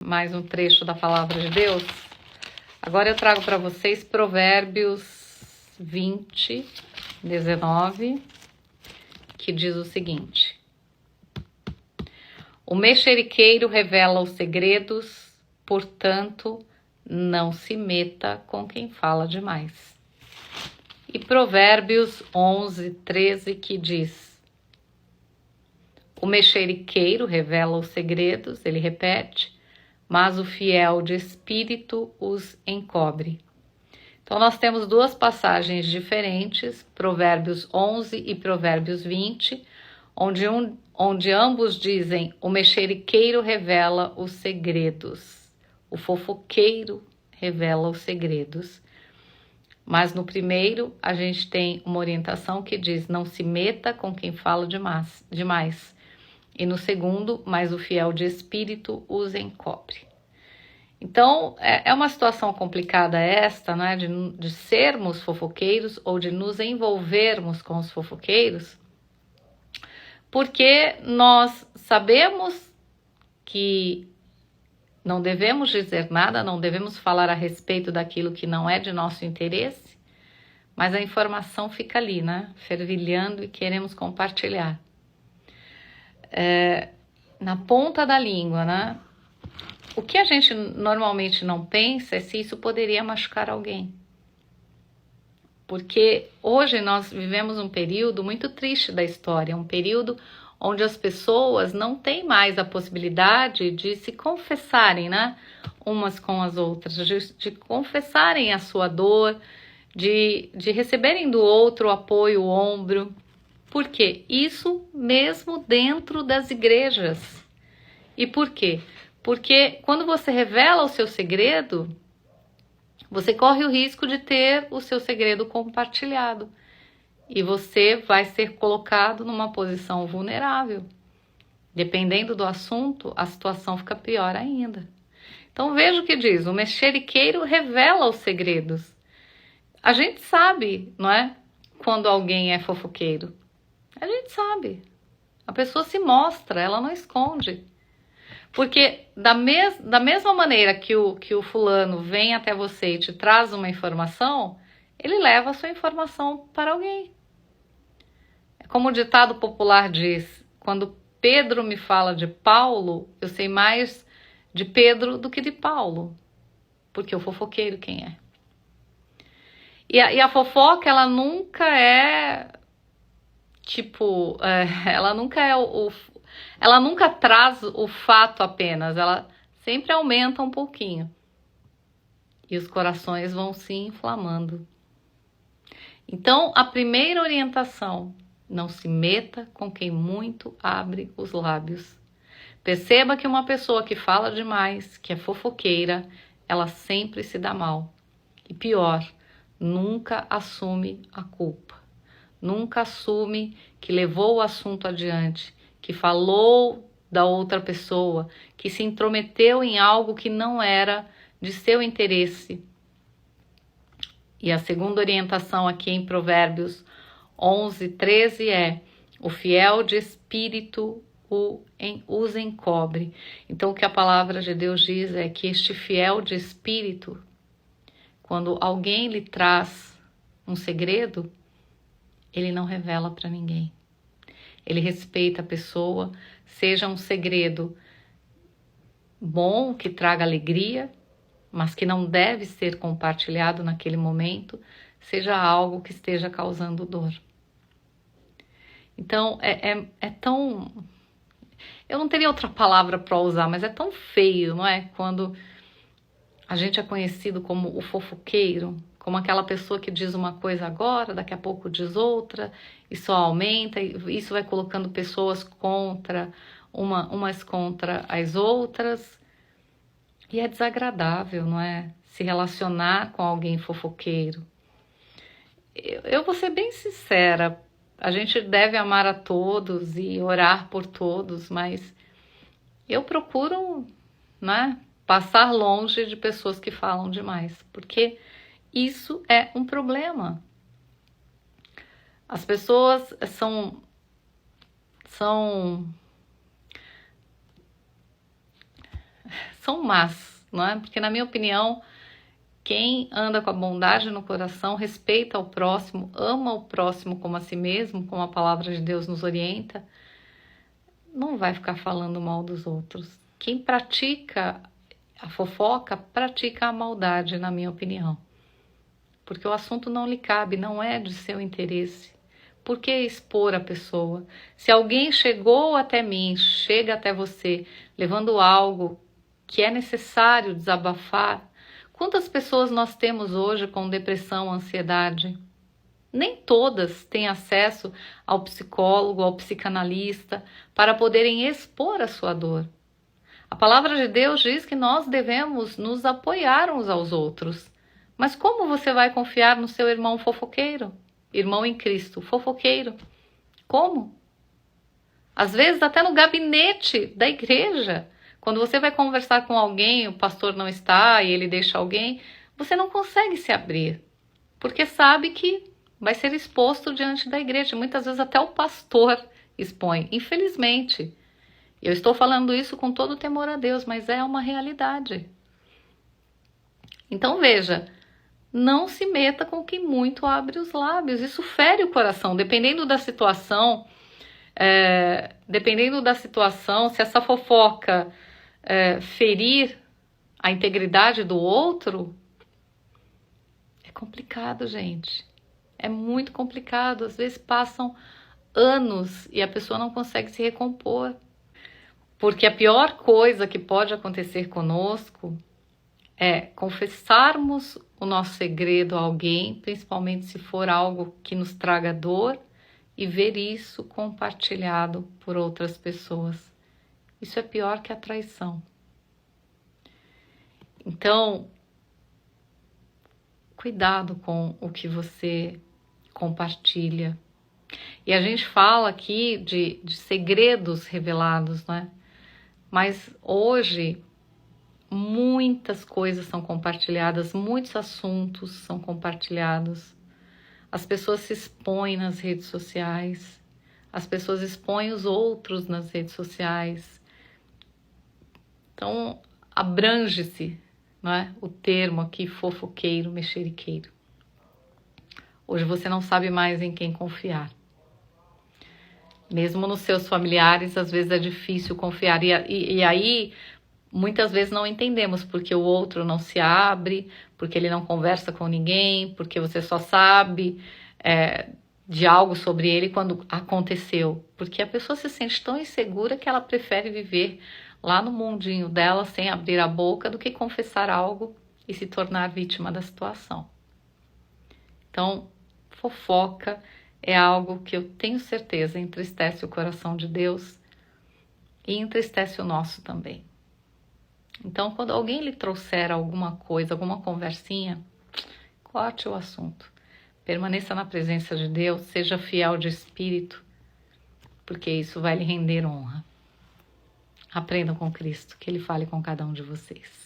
mais um trecho da Palavra de Deus. Agora eu trago para vocês Provérbios 20, 19, que diz o seguinte: o mexeriqueiro revela os segredos, portanto, não se meta com quem fala demais. E Provérbios 11, 13, que diz: o mexeriqueiro revela os segredos, ele repete, mas o fiel de espírito os encobre. Então nós temos duas passagens diferentes, Provérbios 11 e Provérbios 20, onde ambos dizem: o mexeriqueiro revela os segredos, o fofoqueiro revela os segredos. Mas no primeiro a gente tem uma orientação que diz: não se meta com quem fala demais. E no segundo, mas o fiel de espírito os encobre. Então, é uma situação complicada esta, né, de sermos fofoqueiros ou de nos envolvermos com os fofoqueiros, porque nós sabemos que não devemos dizer nada, não devemos falar a respeito daquilo que não é de nosso interesse, mas a informação fica ali, né, fervilhando e queremos compartilhar. Na ponta da língua, né? O que a gente normalmente não pensa é se isso poderia machucar alguém. Porque hoje nós vivemos um período muito triste da história, um período onde as pessoas não têm mais a possibilidade de se confessarem, né? Umas com as outras, de confessarem a sua dor, de receberem do outro o apoio, o ombro. Por quê? Isso mesmo dentro das igrejas. E por quê? Porque quando você revela o seu segredo, você corre o risco de ter o seu segredo compartilhado. E você vai ser colocado numa posição vulnerável. Dependendo do assunto, a situação fica pior ainda. Então veja o que diz: o mexeriqueiro revela os segredos. A gente sabe, não é? Quando alguém é fofoqueiro. A gente sabe. A pessoa se mostra, ela não esconde. Porque da mesma maneira que o fulano vem até você e te traz uma informação, ele leva a sua informação para alguém. É como o ditado popular diz: quando Pedro me fala de Paulo, eu sei mais de Pedro do que de Paulo. Porque o fofoqueiro quem é? E a fofoca, ela nunca é... Tipo, ela nunca é ela nunca traz o fato apenas, ela sempre aumenta um pouquinho. E os corações vão se inflamando. Então, a primeira orientação: não se meta com quem muito abre os lábios. Perceba que uma pessoa que fala demais, que é fofoqueira, ela sempre se dá mal. E pior, nunca assume a culpa. Nunca assume que levou o assunto adiante, que falou da outra pessoa, que se intrometeu em algo que não era de seu interesse. E a segunda orientação aqui em Provérbios 11, 13 é: o fiel de espírito os encobre. Então o que a palavra de Deus diz é que este fiel de espírito, quando alguém lhe traz um segredo, ele não revela para ninguém. Ele respeita a pessoa, seja um segredo bom, que traga alegria, mas que não deve ser compartilhado naquele momento, seja algo que esteja causando dor. Então, é tão... Eu não teria outra palavra para usar, mas é tão feio, não é? Quando a gente é conhecido como o fofoqueiro, como aquela pessoa que diz uma coisa agora, daqui a pouco diz outra, e só aumenta, e isso vai colocando pessoas contra, umas contra as outras, e é desagradável, não é? Se relacionar com alguém fofoqueiro. Eu vou ser bem sincera, a gente deve amar a todos e orar por todos, mas eu procuro, né, passar longe de pessoas que falam demais, porque isso é um problema. As pessoas são são más, não é? Porque, na minha opinião, quem anda com a bondade no coração, respeita o próximo, ama o próximo como a si mesmo, como a palavra de Deus nos orienta, não vai ficar falando mal dos outros. Quem pratica a fofoca, pratica a maldade, na minha opinião. Porque o assunto não lhe cabe, não é de seu interesse. Por que expor a pessoa? Se alguém chegou até mim, chega até você, levando algo que é necessário desabafar, quantas pessoas nós temos hoje com depressão, ansiedade? Nem todas têm acesso ao psicólogo, ao psicanalista, para poderem expor a sua dor. A palavra de Deus diz que nós devemos nos apoiar uns aos outros. Mas como você vai confiar no seu irmão fofoqueiro? Irmão em Cristo, fofoqueiro. Como? Às vezes até no gabinete da igreja, quando você vai conversar com alguém, o pastor não está e ele deixa alguém, você não consegue se abrir, porque sabe que vai ser exposto diante da igreja. Muitas vezes até o pastor expõe, infelizmente. Eu estou falando isso com todo temor a Deus, mas é uma realidade. Então veja, não se meta com quem muito abre os lábios, isso fere o coração, dependendo da situação, se essa fofoca ferir a integridade do outro, é complicado, gente, é muito complicado, às vezes passam anos e a pessoa não consegue se recompor, porque a pior coisa que pode acontecer conosco é confessarmos o nosso segredo a alguém, principalmente se for algo que nos traga dor, e ver isso compartilhado por outras pessoas. Isso é pior que a traição. Então, cuidado com o que você compartilha. E a gente fala aqui de segredos revelados, né? Mas hoje muitas coisas são compartilhadas, muitos assuntos são compartilhados. As pessoas se expõem nas redes sociais, as pessoas expõem os outros nas redes sociais. Então, abrange-se, não é? O termo aqui, fofoqueiro, mexeriqueiro. Hoje você não sabe mais em quem confiar. Mesmo nos seus familiares, às vezes é difícil confiar. E aí, muitas vezes não entendemos porque o outro não se abre, porque ele não conversa com ninguém, porque você só sabe de algo sobre ele quando aconteceu. Porque a pessoa se sente tão insegura que ela prefere viver lá no mundinho dela sem abrir a boca do que confessar algo e se tornar vítima da situação. Então, fofoca é algo que eu tenho certeza entristece o coração de Deus e entristece o nosso também. Então, quando alguém lhe trouxer alguma coisa, alguma conversinha, corte o assunto. Permaneça na presença de Deus, seja fiel de espírito, porque isso vai lhe render honra. Aprendam com Cristo, que Ele fale com cada um de vocês.